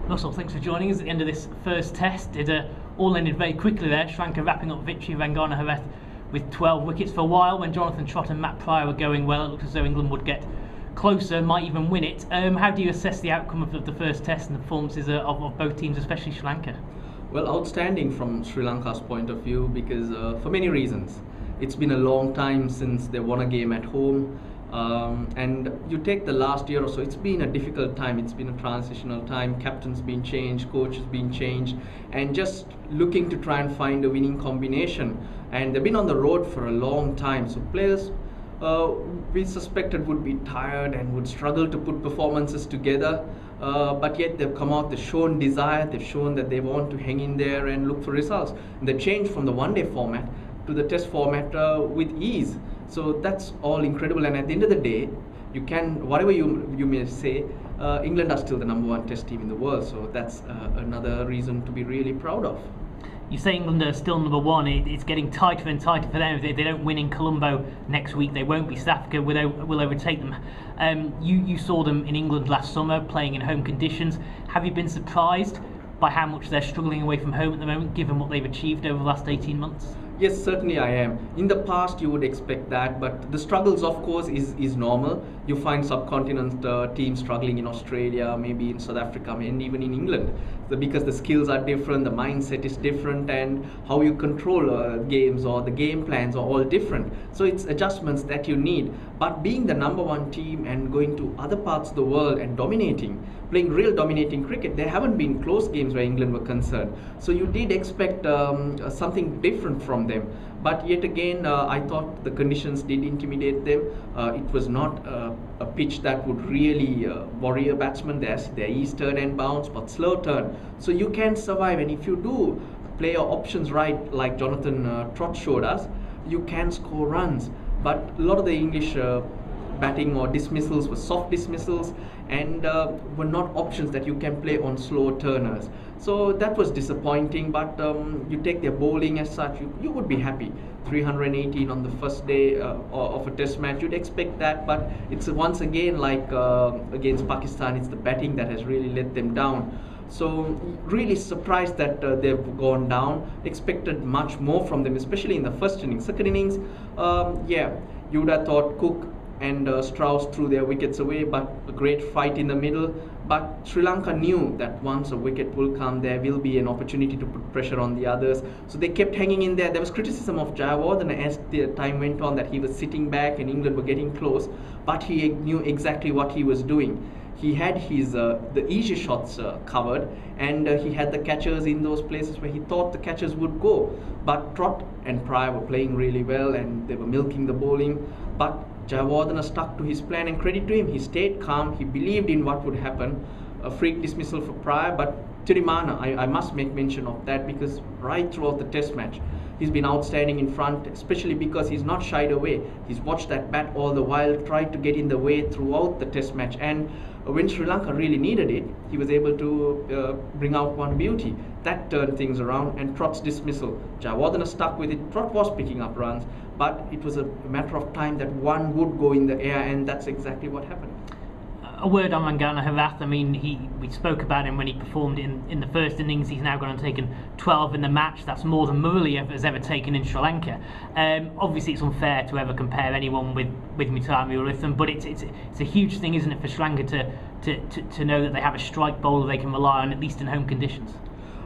Russell, thanks for joining us at the end of this first test. It all ended very quickly there. Sri Lanka wrapping up victory of Vangana with 12 wickets. For a while, when Jonathan Trott and Matt Pryor were going well, it looked as though England would get closer, might even win it. How do you assess the outcome of the first test and the performances of both teams, especially Sri Lanka? Well, outstanding from Sri Lanka's point of view because for many reasons. It's been a long time since they won a game at home. And you take the last year or so, it's been a difficult time. It's been a transitional time. Captain's been changed, coach has been changed, and just looking to try and find a winning combination. And they've been on the road for a long time. So players we suspected would be tired and would struggle to put performances together. But yet they've come out, they've shown desire, they've shown that they want to hang in there and look for results. And they changed from the one-day format to the test format with ease. So that's all incredible, and at the end of the day, you can, whatever you may say, England are still the #1 test team in the world, so that's another reason to be really proud of. You say England are still #1. It's getting tighter and tighter for them. If they don't win in Colombo next week, they won't be. South Africa will overtake them. You saw them in England last summer playing in home conditions. Have you been surprised by how much they're struggling away from home at the moment, given what they've achieved over the last 18 months? Yes, certainly I am. In the past, you would expect that, but the struggles, of course, is normal. You find subcontinent teams struggling in Australia, maybe in South Africa, and even in England, because the skills are different, the mindset is different, and how you control games or the game plans are all different. So it's adjustments that you need. But being the #1 team and going to other parts of the world and dominating, playing real dominating cricket, there haven't been close games where England were concerned. So you did expect something different from them. But yet again, I thought the conditions did intimidate them. It was not a pitch that would really worry a batsman. They're east turn and bounce, but slow turn. So you can survive, and if you do play your options right, like Jonathan Trott showed us, you can score runs. But a lot of the English batting or dismissals were soft dismissals and were not options that you can play on slow turners. So that was disappointing, but you take their bowling as such, you would be happy. 318 on the first day of a test match, you'd expect that, but it's once again like against Pakistan, it's the batting that has really let them down. So really surprised that they've gone down. Expected much more from them, especially in the first innings. Second innings, you would have thought Cook and Strauss threw their wickets away, but a great fight in the middle. But Sri Lanka knew that once a wicket will come, there will be an opportunity to put pressure on the others. So they kept hanging in there. There was criticism of Jayawardene as the time went on that he was sitting back and England were getting close, but he knew exactly what he was doing. He had his the easy shots covered, and he had the catchers in those places where he thought the catchers would go. But Trott and Pryor were playing really well, and they were milking the bowling. But Jayawardene stuck to his plan, and credit to him, he stayed calm, he believed in what would happen. A freak dismissal for Pryor, but Tirimana, I must make mention of that, because right throughout the test match, he's been outstanding in front, especially because he's not shied away. He's watched that bat all the while, tried to get in the way throughout the test match, and when Sri Lanka really needed it, he was able to bring out one beauty. That turned things around, and Trott's dismissal. Jayawardene stuck with it. Trott was picking up runs, but it was a matter of time that one would go in the air, and that's exactly what happened. A word on Vangana Herath. I mean, we spoke about him when he performed in the first innings. He's now gone and taken 12 in the match. That's more than Murali has ever taken in Sri Lanka. Obviously, it's unfair to ever compare anyone with Mitami or Ritham, but it's a huge thing, isn't it, for Sri Lanka to know that they have a strike bowler they can rely on, at least in home conditions.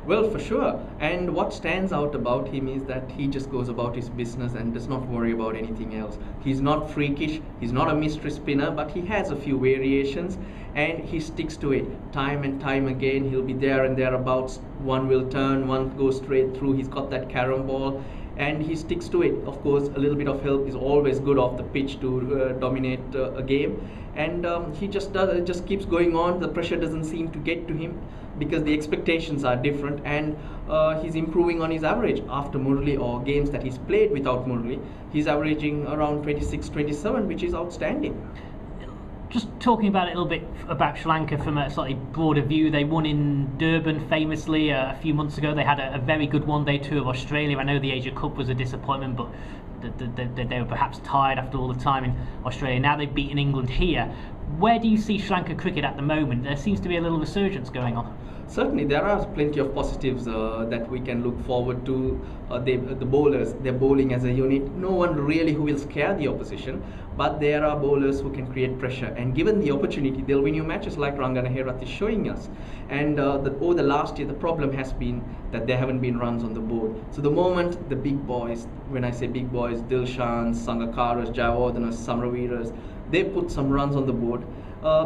Well, for sure. And what stands out about him is that he just goes about his business and does not worry about anything else. He's not freakish, he's not a mystery spinner, but he has a few variations and he sticks to it. Time and time again, he'll be there and thereabouts. One will turn, one goes straight through. He's got that carom ball, and he sticks to it. Of course, a little bit of help is always good off the pitch to dominate a game. And he just keeps going on. The pressure doesn't seem to get to him because the expectations are different, and he's improving on his average after Murali, or games that he's played without Murali. He's averaging around 26-27, which is outstanding. Just talking about it a little bit about Sri Lanka from a slightly broader view, they won in Durban famously a few months ago. They had a very good one-day tour of Australia. I know the Asia Cup was a disappointment, but they were perhaps tired after all the time in Australia. Now they've beaten England here. Where do you see Sri Lanka cricket at the moment? There seems to be a little resurgence going on. Certainly, there are plenty of positives that we can look forward to. The bowlers, they're bowling as a unit. No one really who will scare the opposition, but there are bowlers who can create pressure. And given the opportunity, they'll win you matches like Rangana Herath is showing us. And over the last year, the problem has been that there haven't been runs on the board. So the moment the big boys, when I say big boys, Dilshans, Sangakaras, Jayawardenas, Samaraveeras, they put some runs on the board,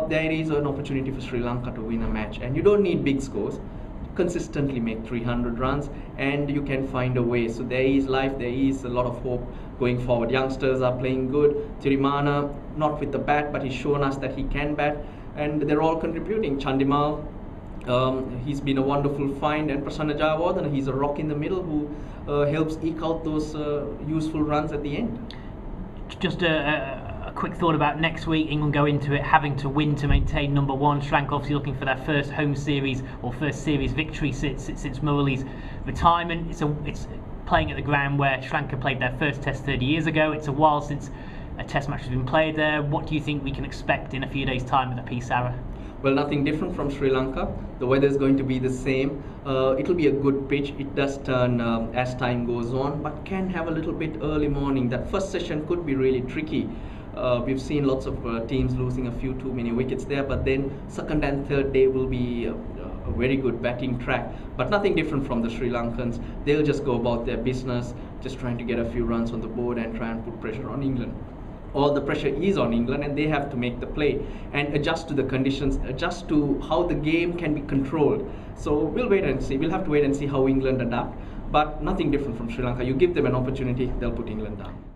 there is an opportunity for Sri Lanka to win a match. And you don't need big scores. Consistently make 300 runs and you can find a way. So there is life, there is a lot of hope going forward. Youngsters are playing good. Tirimana, not with the bat, but he's shown us that he can bat, and they're all contributing. Chandimal, he's been a wonderful find, and Prasanna Jayawardena, he's a rock in the middle who helps eke out those useful runs at the end. Just a quick thought about next week. England go into it having to win to maintain number one. Sri Lanka obviously looking for their first home series or first series victory since Murali's retirement. It's playing at the ground where Sri Lanka played their first test 30 years ago. It's a while since a test match has been played there. What do you think we can expect in a few days' time at the Pisara? Well, nothing different from Sri Lanka. The weather is going to be the same. It'll be a good pitch. It does turn as time goes on, but can have a little bit early morning. That first session could be really tricky. We've seen lots of teams losing a few too many wickets there, but then second and third day will be a very good batting track. But nothing different from the Sri Lankans. They'll just go about their business, just trying to get a few runs on the board and try and put pressure on England. All the pressure is on England and they have to make the play and adjust to the conditions, adjust to how the game can be controlled. So we'll wait and see. We'll have to wait and see how England adapt, but nothing different from Sri Lanka. You give them an opportunity, they'll put England down.